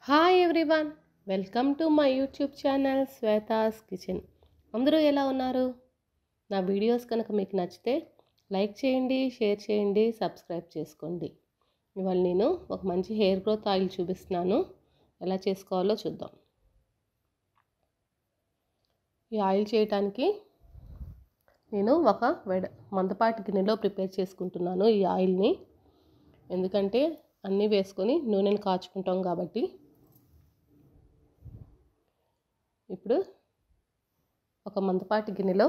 Hi everyone, welcome to my YouTube channel Shweta's kitchen. అందరూ ఎలా ఉన్నారు? నా వీడియోస్ కనుక మీకు నచ్చితే లైక్ చేయండి, షేర్ చేయండి, సబ్స్క్రైబ్ చేసుకోండి. ఇవాళ నేను ఒక మంచి హెయిర్ గ్రోత్ ఆయిల్ చూపిస్తున్నాను. ఎలా చేసుకోవాలో చూద్దాం. ఈ ఆయిల్ చేయడానికి నేను ఒక మందపాటి గిన్నెలో ప్రిపేర్ చేసుకుంటున్నాను ఈ ఆయిల్ని. ఎందుకంటే అన్నీ వేసుకొని నూనెని కాచుకుంటాం కాబట్టి. ఇప్పుడు ఒక మందపాటి గిన్నెలో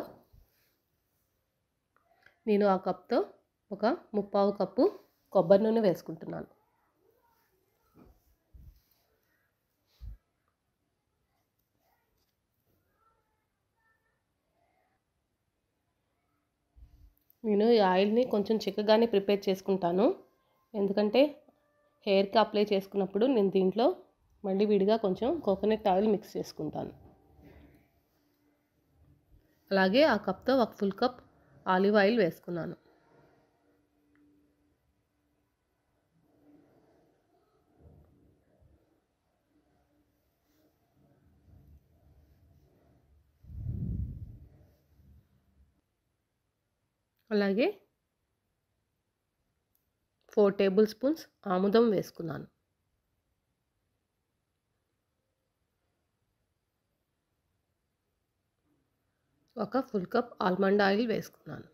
నేను ఆ కప్తో ఒక 3/4 కప్పు కొబ్బరి నూనె వేసుకుంటున్నాను. నేను ఈ ఆయిల్ని కొంచెం చిక్కగానే ప్రిపేర్ చేసుకుంటాను. ఎందుకంటే హెయిర్కి అప్లై చేసుకున్నప్పుడు నేను దీంట్లో మళ్ళీ విడిగా కొంచెం కోకోనట్ ఆయిల్ మిక్స్ చేసుకుంటాను. అలాగే ఆ కప్తో ఒక ఫుల్ కప్ ఆలివ్ ఆయిల్ వేసుకున్నాను. అలాగే 4 టేబుల్ స్పూన్స్ ఆముదం వేసుకున్నాను. ఒక ఫుల్ కప్ ఆల్మండ్ ఆయిల్ వేసుకున్నాను.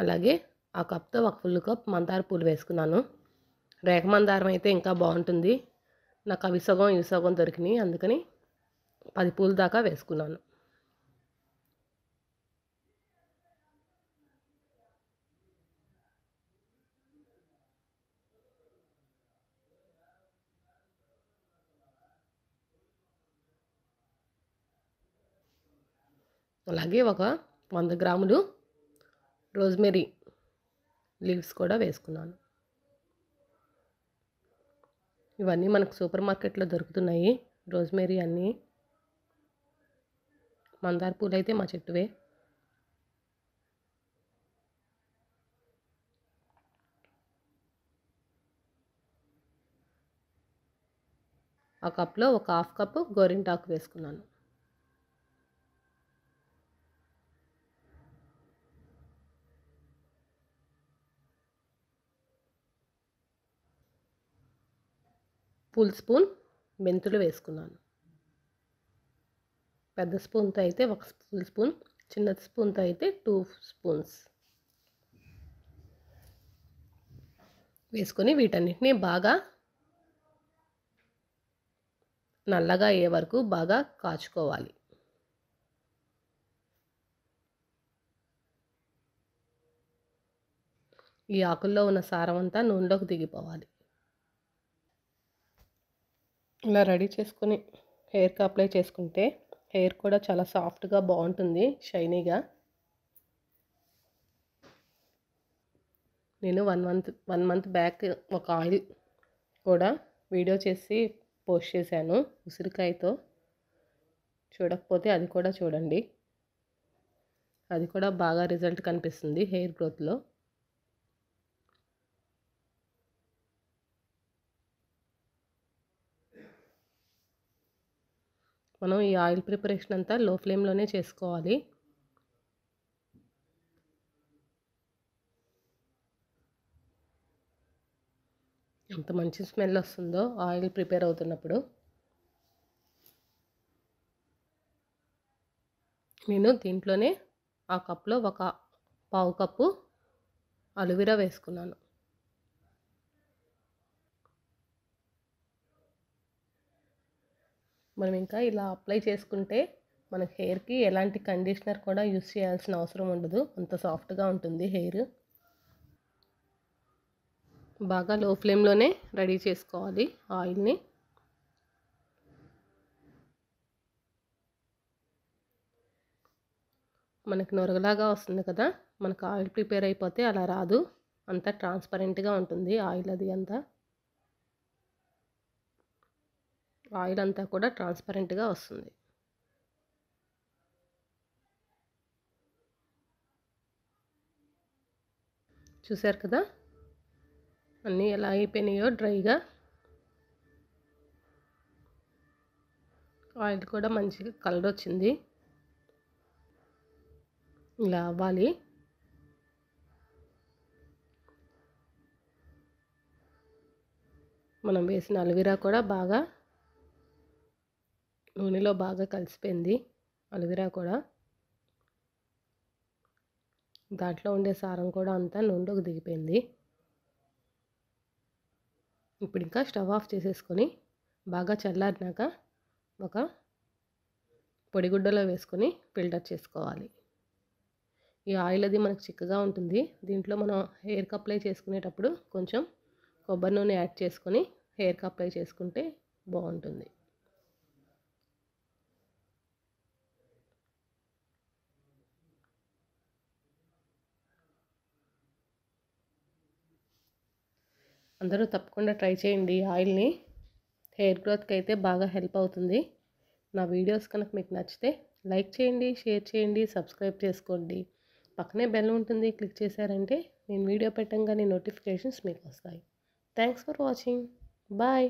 అలాగే ఆ కప్తో ఒక ఫుల్ కప్ మందార పూలు వేసుకున్నాను. రేఖ మందారం అయితే ఇంకా బాగుంటుంది. నాకు అవి సగం ఇవి సగం దొరికినాయి, అందుకని 10 పూల దాకా వేసుకున్నాను. అలాగే ఒక 100 గ్రాములు రోజ్మెరీ లీవ్స్ కూడా వేసుకున్నాను. ఇవన్నీ మనకు సూపర్ మార్కెట్లో దొరుకుతున్నాయి. రోజ్మెరీ అన్నీ. మందార పూలు అయితే మా చెట్టువే. ఆ కప్లో ఒక 1/2 కప్పు గోరింటాకు వేసుకున్నాను. ఫుల్ స్పూన్ మెంతులు వేసుకున్నాను. పెద్ద స్పూన్తో అయితే ఒక ఫుల్ స్పూన్, చిన్న స్పూన్తో అయితే 2 స్పూన్స్ వేసుకొని వీటన్నిటిని బాగా నల్లగా అయ్యే వరకు బాగా కాచుకోవాలి. ఈ ఆకుల్లో ఉన్న సారం అంతా నూనెలోకి దిగిపోవాలి. ఇలా రెడీ చేసుకొని హెయిర్కి అప్లై చేసుకుంటే హెయిర్ కూడా చాలా సాఫ్ట్గా బాగుంటుంది, షైనీగా. నేను వన్ మంత్ బ్యాక్ ఒక ఆయిల్ కూడా వీడియో చేసి పోస్ట్ చేశాను ఉసిరికాయతో. చూడకపోతే అది కూడా చూడండి. అది కూడా బాగా రిజల్ట్ కనిపిస్తుంది హెయిర్ గ్రోత్లో. మనం ఈ ఆయిల్ ప్రిపరేషన్ అంతా లో ఫ్లేమ్లోనే చేసుకోవాలి. ఎంత మంచి స్మెల్ వస్తుందో ఆయిల్ ప్రిపేర్ అవుతున్నప్పుడు. నేను దీంట్లోనే ఆ కప్లో ఒక 1/2 కప్పు అలోవెరా వేసుకున్నాను. మనం ఇంకా ఇలా అప్లై చేసుకుంటే మన హెయిర్కి ఎలాంటి కండిషనర్ కూడా యూస్ చేయాల్సిన అవసరం ఉండదు. అంత సాఫ్ట్గా ఉంటుంది హెయిర్. బాగా లో ఫ్లేమ్లోనే రెడీ చేసుకోవాలి ఆయిల్ని. మనకి నొరగలాగా వస్తుంది కదా, మనకు ఆయిల్ ప్రిపేర్ అయిపోతే అలా రాదు. అంతా ట్రాన్స్పరెంట్గా ఉంటుంది ఆయిల్. అది అంతా ఆయిల్ అంతా కూడా ట్రాన్స్పరెంట్గా వస్తుంది. చూసారు కదా అన్నీ ఎలా అయిపోయినాయో డ్రైగా. ఆయిల్ కూడా మంచిగా కలర్ వచ్చింది. ఇలా అవ్వాలి. మనం వేసిన అల్వీరా కూడా బాగా నూనెలో బాగా కలిసిపోయింది. అల్వీరా కూడా దాంట్లో ఉండే సారం కూడా అంతా నూనెలోకి దిగిపోయింది. ఇప్పుడు ఇంకా స్టవ్ ఆఫ్ చేసేసుకొని బాగా చల్లారినాక ఒక పొడిగుడ్డలో వేసుకొని ఫిల్టర్ చేసుకోవాలి. ఈ ఆయిల్ అది మనకు చిక్కగా ఉంటుంది. దీంట్లో మనం హెయిర్కి అప్లై చేసుకునేటప్పుడు కొంచెం కొబ్బరి నూనె యాడ్ చేసుకొని హెయిర్కి అప్లై చేసుకుంటే బాగుంటుంది. అందరూ తప్పకుండా ట్రై చేయండి. ఆయిల్ని హెయిర్ గ్రోత్కి అయితే బాగా హెల్ప్ అవుతుంది. నా వీడియోస్ కనుక మీకు నచ్చితే లైక్ చేయండి, షేర్ చేయండి, సబ్స్క్రైబ్ చేసుకోండి. పక్కనే బెల్ ఉంటుంది, క్లిక్ చేశారంటే నేను వీడియో పెట్టంగానే నోటిఫికేషన్స్ మీకు వస్తాయి. Thanks for watching. బాయ్.